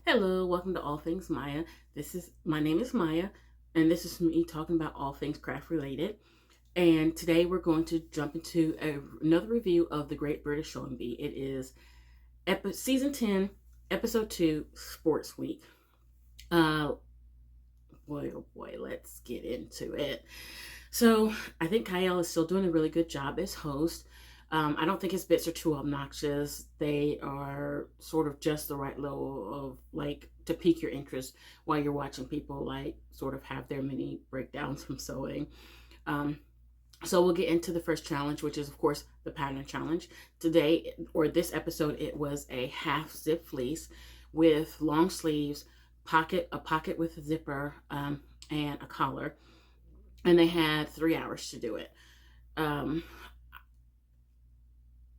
Hello, welcome to All Things Maya. My name is Maya, and this is me talking about all things craft related. And today we're going to jump into another review of The Great British Sewing Bee. It is season 10, episode 2, Sports Week. Uh, boy, oh boy, let's get into it. So I think Kyle is still doing a really good job as host. I don't think his bits are too obnoxious. They are sort of just the right level of like to pique your interest while you're watching people like sort of have their mini breakdowns from sewing. Um, so we'll get into the first challenge, which is of course the pattern challenge. Today or this episode, it was a half zip fleece with long sleeves, a pocket with a zipper, and a collar, and they had 3 hours to do it. Um,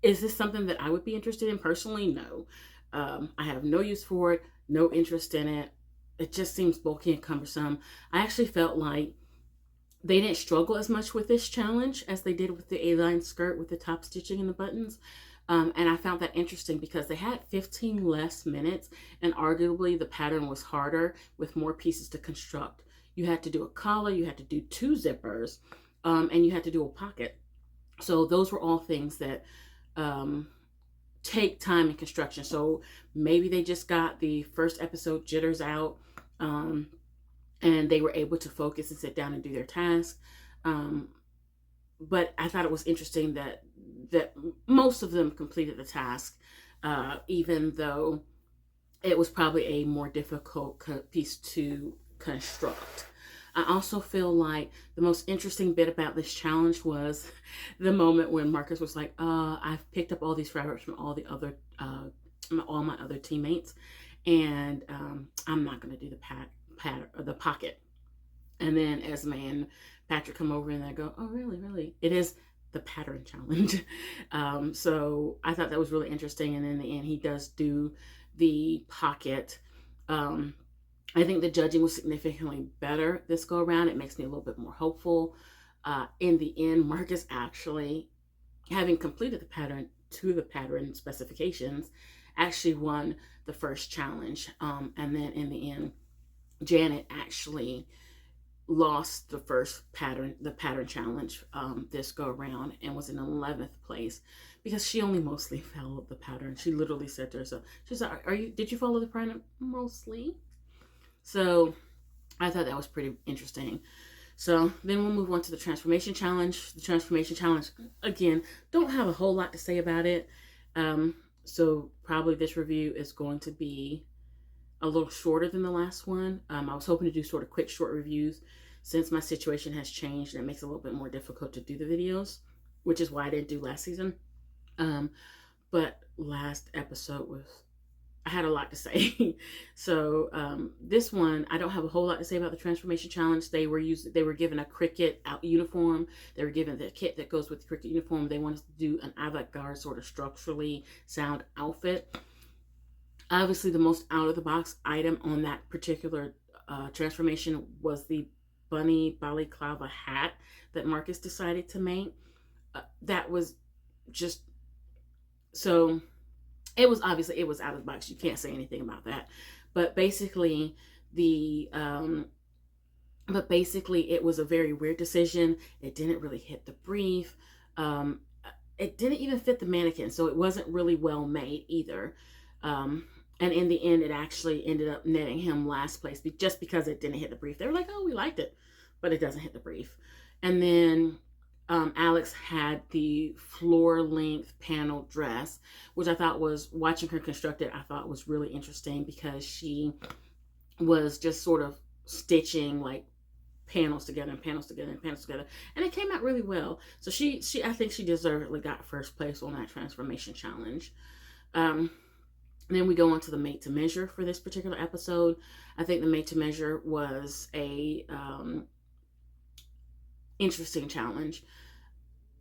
is this something that I would be interested in personally? No. I have no use for it, no interest in it. It just seems bulky and cumbersome. I actually felt like they didn't struggle as much with this challenge as they did with the A-line skirt with the top stitching and the buttons. And I found that interesting because they had 15 less minutes, and arguably the pattern was harder with more pieces to construct. You had to do a collar, you had to do two zippers, and you had to do a pocket. So those were all things that take time in construction. So maybe they just got the first episode jitters out, and they were able to focus and sit down and do their task. But I thought it was interesting that most of them completed the task, even though it was probably a more difficult piece to construct. I also feel like the most interesting bit about this challenge was the moment when Marcus was like, I've picked up all these fabrics from all my other teammates, and I'm not going to do the pocket. And then Esme and Patrick come over and they go, oh, really? It is the pattern challenge. So I thought that was really interesting. And in the end, he does do the pocket. I think the judging was significantly better this go around. It makes me a little bit more hopeful. In the end, Marcus actually, having completed the pattern to the pattern specifications, actually won the first challenge. And then in the end, Janet actually lost the pattern challenge this go around, and was in 11th place because she only mostly followed the pattern. She literally said to herself, she's like, did you follow the pattern mostly? So I thought that was pretty interesting. So then we'll move on to the transformation challenge. The transformation challenge, again, don't have a whole lot to say about it. So probably this review is going to be a little shorter than the last one. I was hoping to do sort of quick, short reviews since my situation has changed and it makes it a little bit more difficult to do the videos, which is why I didn't do last season. But last episode I had a lot to say. So this one, I don't have a whole lot to say about the transformation challenge. They were given a cricket uniform. They were given the kit that goes with the cricket uniform. They wanted to do an avant-garde sort of structurally sound outfit. Obviously, the most out-of-the-box item on that particular transformation was the bunny balaclava hat that Marcus decided to make. That was just so... It was out of the box. You can't say anything about that. But basically, it was a very weird decision. It didn't really hit the brief. It didn't even fit the mannequin, so it wasn't really well made either. And in the end, it actually ended up netting him last place just because it didn't hit the brief. They were like, oh, we liked it, but it doesn't hit the brief. And then Alex had the floor length panel dress, which I thought was, watching her construct it, I thought was really interesting because she was just sort of stitching like panels together and panels together and panels together, and it came out really well. So I think she deservedly got first place on that transformation challenge. Then we go on to the made to measure for this particular episode. I think the made to measure was a interesting challenge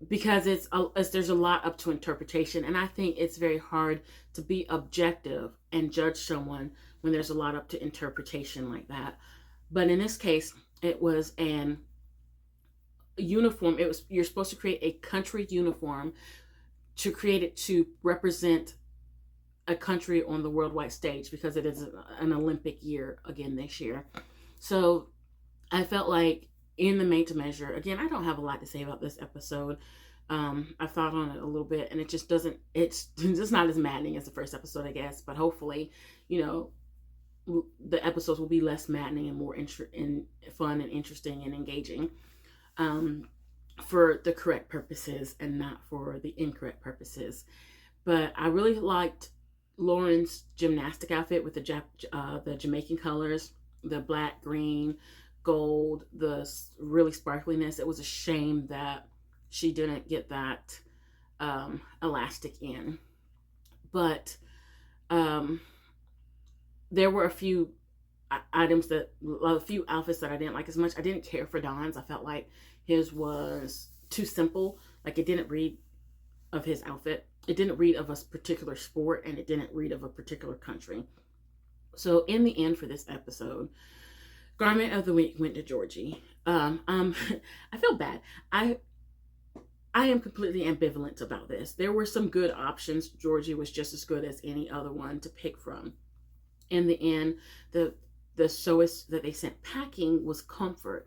because there's a lot up to interpretation, and I think it's very hard to be objective and judge someone when there's a lot up to interpretation like that. But in this case, it was an uniform. You're supposed to create a country uniform to create it to represent a country on the worldwide stage, because it is an Olympic year again this year. So I felt like in the Made to Measure, again, I don't have a lot to say about this episode. I thought on it a little bit, and it just doesn't, it's just not as maddening as the first episode, I guess. But hopefully, the episodes will be less maddening and more fun and interesting and engaging, for the correct purposes and not for the incorrect purposes. But I really liked Lauren's gymnastic outfit with the Jamaican colors, the black, green, gold, the really sparkliness. It was a shame that she didn't get that elastic in. But there were a few outfits that I didn't like as much. I didn't care for Don's. I felt like his was too simple. Like, it didn't read of his outfit. It didn't read of a particular sport, and it didn't read of a particular country. So in the end, for this episode, Garment of the Week went to Georgie. I feel bad. I am completely ambivalent about this. There were some good options. Georgie was just as good as any other one to pick from. In the end, the sewist that they sent packing was Comfort.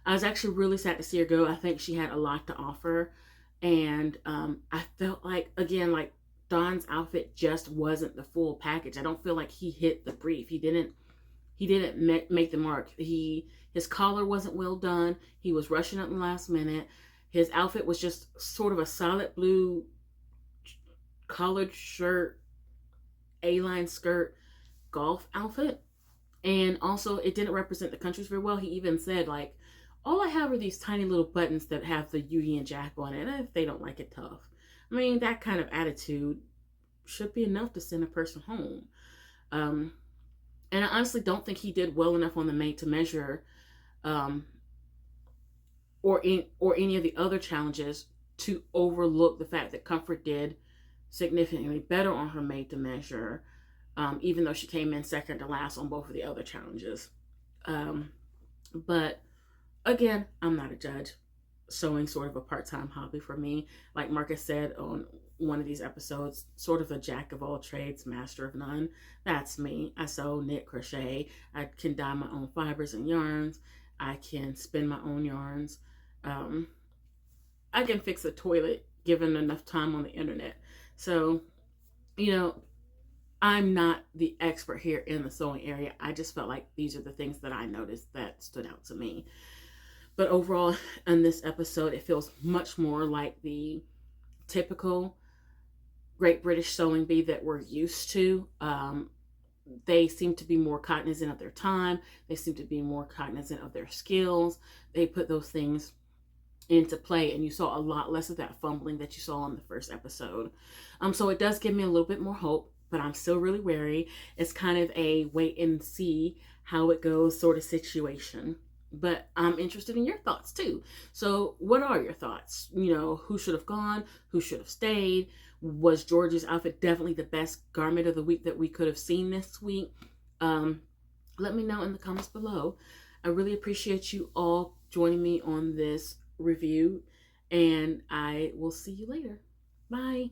I was actually really sad to see her go. I think she had a lot to offer. And I felt like, again, like Don's outfit just wasn't the full package. I don't feel like he hit the brief. He didn't make the mark. His collar wasn't well done. He was rushing at the last minute. His outfit was just sort of a solid blue collared shirt, A-line skirt, golf outfit. And also, it didn't represent the countries very well. He even said, like, all I have are these tiny little buttons that have the Union Jack on it. And if they don't like it, tough. I mean, that kind of attitude should be enough to send a person home. And I honestly don't think he did well enough on the Made to Measure, or any of the other challenges, to overlook the fact that Comfort did significantly better on her Made to Measure, even though she came in second to last on both of the other challenges. But again, I'm not a judge. Sewing sort of a part-time hobby for me. Like Marcus said on one of these episodes, sort of a jack of all trades, master of none. That's me. I sew, knit, crochet. I can dye my own fibers and yarns. I can spin my own yarns. I can fix a toilet given enough time on the internet. So, I'm not the expert here in the sewing area. I just felt like these are the things that I noticed that stood out to me. But overall, in this episode, it feels much more like the typical Great British Sewing Bee that we're used to. They seem to be more cognizant of their time. They seem to be more cognizant of their skills. They put those things into play, and you saw a lot less of that fumbling that you saw in the first episode. So it does give me a little bit more hope, but I'm still really wary. It's kind of a wait and see how it goes sort of situation. But I'm interested in your thoughts too. So what are your thoughts? Who should have gone? Who should have stayed? Was Georgie's outfit definitely the best garment of the week that we could have seen this week? Let me know in the comments below. I really appreciate you all joining me on this review, and I will see you later. Bye.